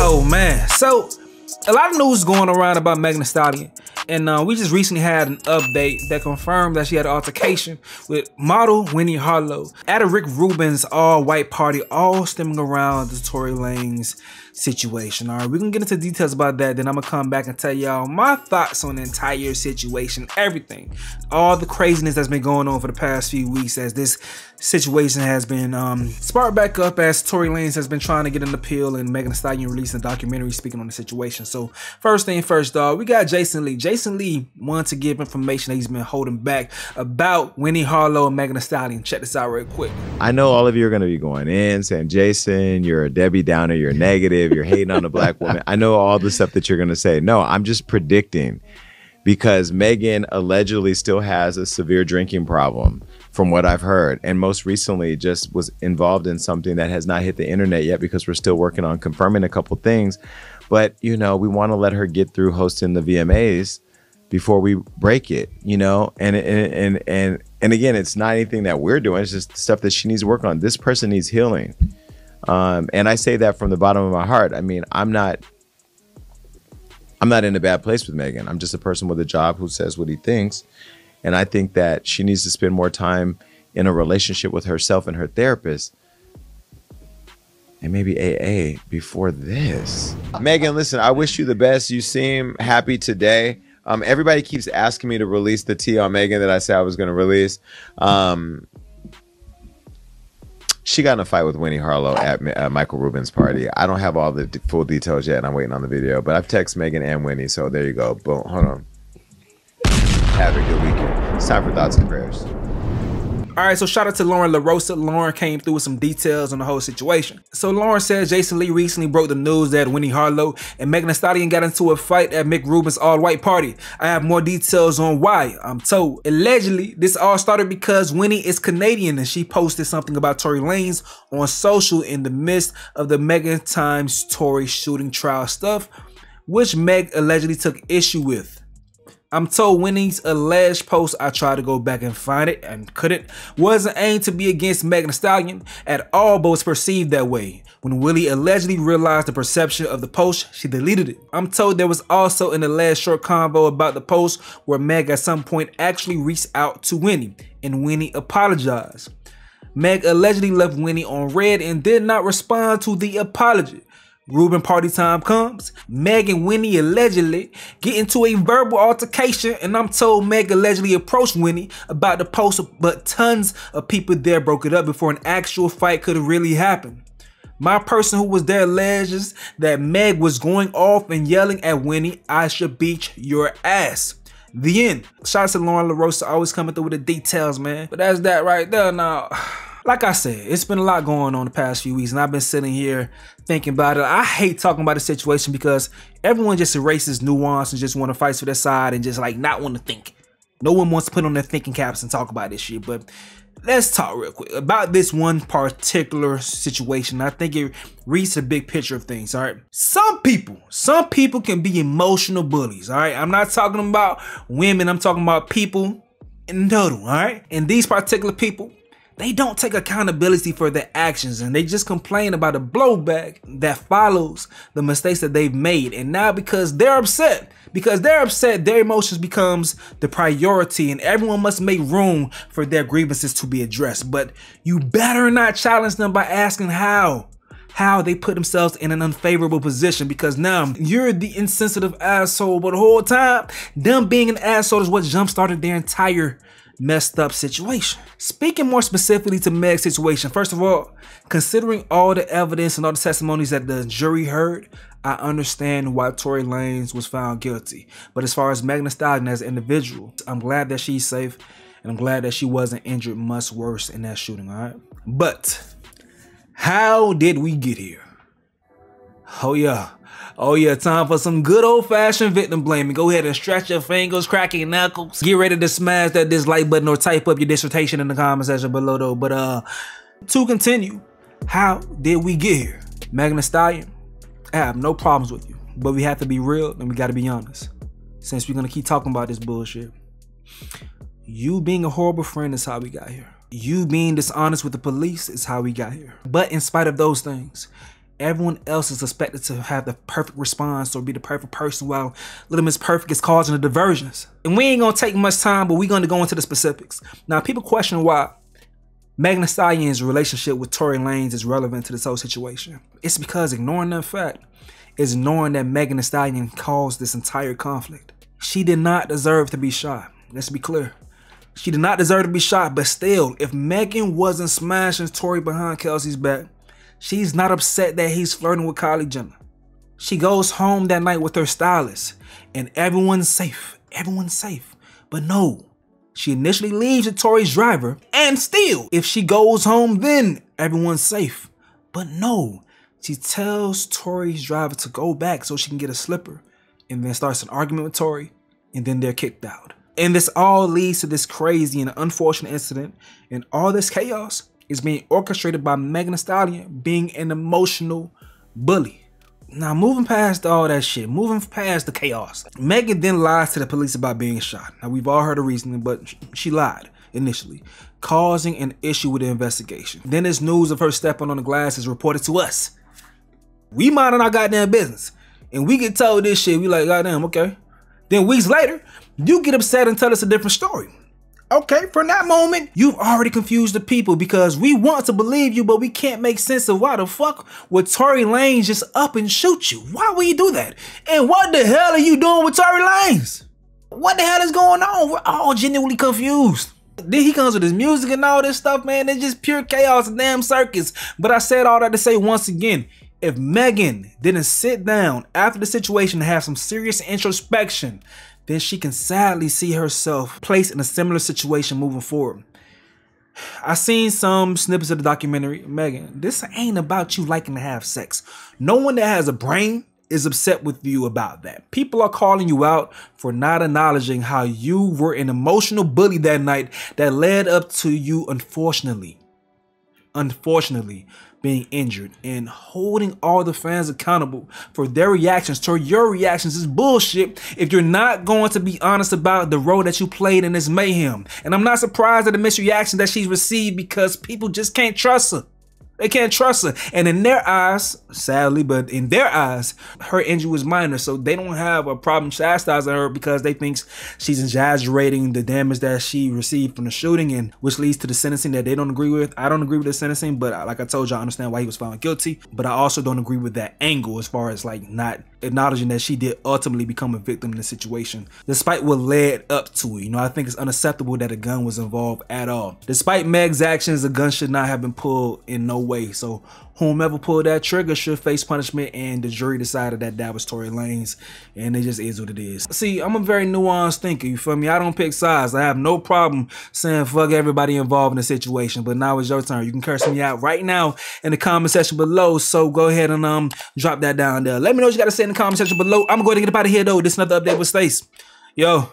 Yo, man, so a lot of news going around about Megan Thee Stallion, and we just recently had an update that confirmed that she had an altercation with model Winnie Harlow at a Rick Rubin's all-white party, all stemming around the Tory Lanez situation. All right, we're gonna get into details about that, then I'm gonna come back and tell y'all my thoughts on the entire situation, everything, all the craziness that's been going on for the past few weeks as this situation has been sparked back up as Tory Lanez has been trying to get an appeal and Megan Thee Stallion releasing a documentary speaking on the situation. So first thing first, dog, we got Jason Lee. Jason Lee wanted to give information that he's been holding back about Winnie Harlow and Megan Thee Stallion. Check this out real quick. I know all of you are going to be going in saying, Jason, you're a Debbie Downer, you're negative, you're hating on a black woman. I know all the stuff that you're going to say. No, I'm just predicting, because Megan allegedly still has a severe drinking problem from what I've heard, and most recently just was involved in something that has not hit the internet yet because we're still working on confirming a couple things. But, you know, we want to let her get through hosting the VMAs before we break it, you know, and again, it's not anything that we're doing. It's just stuff that she needs to work on. This person needs healing. And I say that from the bottom of my heart. I mean, I'm not in a bad place with Megan. I'm just a person with a job who says what he thinks. And I think that she needs to spend more time in a relationship with herself and her therapist, and maybe AA before this. Megan, listen, I wish you the best. You seem happy today. Everybody keeps asking me to release the tea on Megan that I said I was going to release. She got in a fight with Winnie Harlow at Michael Rubin's party. I don't have all the full details yet, and I'm waiting on the video. But I've texted Megan and Winnie, so there you go. Boom. Hold on. Have a good weekend. It's time for thoughts and prayers. All right, so shout out to Lauren LaRosa. Lauren came through with some details on the whole situation. So Lauren says Jason Lee recently broke the news that Winnie Harlow and Megan Thee Stallion got into a fight at Mick Rubin's all-white party. I have more details on why. I'm told allegedly this all started because Winnie is Canadian and she posted something about Tory Lanez on social in the midst of the Megan times Tory shooting trial stuff, which Meg allegedly took issue with. I'm told Winnie's alleged post, I tried to go back and find it and couldn't, wasn't aimed to be against Megan Thee Stallion at all, but was perceived that way. When Willie allegedly realized the perception of the post, she deleted it. I'm told there was also an alleged short convo about the post where Meg at some point actually reached out to Winnie and Winnie apologized. Meg allegedly left Winnie on red and did not respond to the apology. Rubin party time comes, Meg and Winnie allegedly get into a verbal altercation, and I'm told Meg allegedly approached Winnie about the post, but tons of people there broke it up before an actual fight could have really happened. My person who was there alleges that Meg was going off and yelling at Winnie, "I should beat your ass." The end. Shout out to Lauren LaRosa, always coming through with the details, man. But that's that right there now. Like I said, it's been a lot going on the past few weeks, and I've been sitting here thinking about it. I hate talking about the situation because everyone just erases nuance and just want to fight for their side and just like not want to think. No one wants to put on their thinking caps and talk about this shit. But let's talk real quick about this one particular situation. I think it reads the big picture of things, all right? Some people can be emotional bullies, all right? I'm not talking about women. I'm talking about people in total, all right? And these particular people, they don't take accountability for their actions and they just complain about the blowback that follows the mistakes that they've made. And now because they're upset, their emotions becomes the priority and everyone must make room for their grievances to be addressed. But you better not challenge them by asking how they put themselves in an unfavorable position, because now you're the insensitive asshole, but the whole time, them being an asshole is what jump-started their entire messed up situation. Speaking more specifically to Meg's situation, first of all, considering all the evidence and all the testimonies that the jury heard, I understand why Tory Lanez was found guilty. But as far as Megan Thee Stallion as an individual, I'm glad that she's safe and I'm glad that she wasn't injured much worse in that shooting, all right? But how did we get here? Oh yeah, time for some good old-fashioned victim blaming. Go ahead and stretch your fingers, crack your knuckles. Get ready to smash that dislike button or type up your dissertation in the comment section below though. But to continue, how did we get here? Megan Thee Stallion, I have no problems with you, but we have to be real and we gotta be honest. Since we're gonna keep talking about this bullshit, you being a horrible friend is how we got here. You being dishonest with the police is how we got here. But in spite of those things, everyone else is expected to have the perfect response or be the perfect person, while Little Miss Perfect is causing the diversions. And we ain't gonna take much time, but we're gonna go into the specifics. Now, people question why Megan Thee Stallion's relationship with Tory Lanez is relevant to this whole situation. It's because ignoring that fact is knowing that Megan Thee Stallion caused this entire conflict. She did not deserve to be shot. Let's be clear. She did not deserve to be shot, but still, if Megan wasn't smashing Tory behind Kelsey's back, she's not upset that he's flirting with Kylie Jenner. She goes home that night with her stylist, and everyone's safe. Everyone's safe. But no, she initially leaves with Tory's driver, and still, if she goes home, then everyone's safe. But no, she tells Tory's driver to go back so she can get a slipper, and then starts an argument with Tory, and then they're kicked out. And this all leads to this crazy and unfortunate incident, and all this chaos is being orchestrated by Megan Thee Stallion being an emotional bully. Now, moving past all that shit, moving past the chaos, Megan then lies to the police about being shot. Now, we've all heard the reasoning, but she lied initially, causing an issue with the investigation. Then this news of her stepping on the glass is reported to us. We minding our goddamn business, and we get told this shit, we like, goddamn, okay. Then weeks later, you get upset and tell us a different story. Okay, from that moment, you've already confused the people because we want to believe you, but we can't make sense of why the fuck would Tory Lanez just up and shoot you? Why would you do that? And what the hell are you doing with Tory Lanez? What the hell is going on? We're all genuinely confused. Then he comes with his music and all this stuff, man. It's just pure chaos and damn circus. But I said all that to say once again, if Megan didn't sit down after the situation to have some serious introspection, then she can sadly see herself placed in a similar situation moving forward. I seen some snippets of the documentary. Megan, this ain't about you liking to have sex. No one that has a brain is upset with you about that. People are calling you out for not acknowledging how you were an emotional bully that night that led up to you unfortunately being injured, and holding all the fans accountable for their reactions to your reactions is bullshit if you're not going to be honest about the role that you played in this mayhem. And I'm not surprised at the mixed reaction that she's received because people just can't trust her. They can't trust her. And in their eyes, sadly, but in their eyes, her injury was minor. So they don't have a problem chastising her because they think she's exaggerating the damage that she received from the shooting, and which leads to the sentencing that they don't agree with. I don't agree with the sentencing, but like I told you, I understand why he was found guilty. But I also don't agree with that angle as far as like not acknowledging that she did ultimately become a victim in the situation, despite what led up to it. You know, I think it's unacceptable that a gun was involved at all. Despite Meg's actions, a gun should not have been pulled in no way. So whomever pulled that trigger should face punishment, and the jury decided that that was Tory Lanez, and it just is what it is. See, I'm a very nuanced thinker, you feel me? I don't pick sides. I have no problem saying fuck everybody involved in the situation, but now it's your turn. You can curse me out right now in the comment section below, so go ahead and drop that down there. Let me know what you got to say in the comment section below. I'm going to get up out of here though. This is another update with Stace. Yo.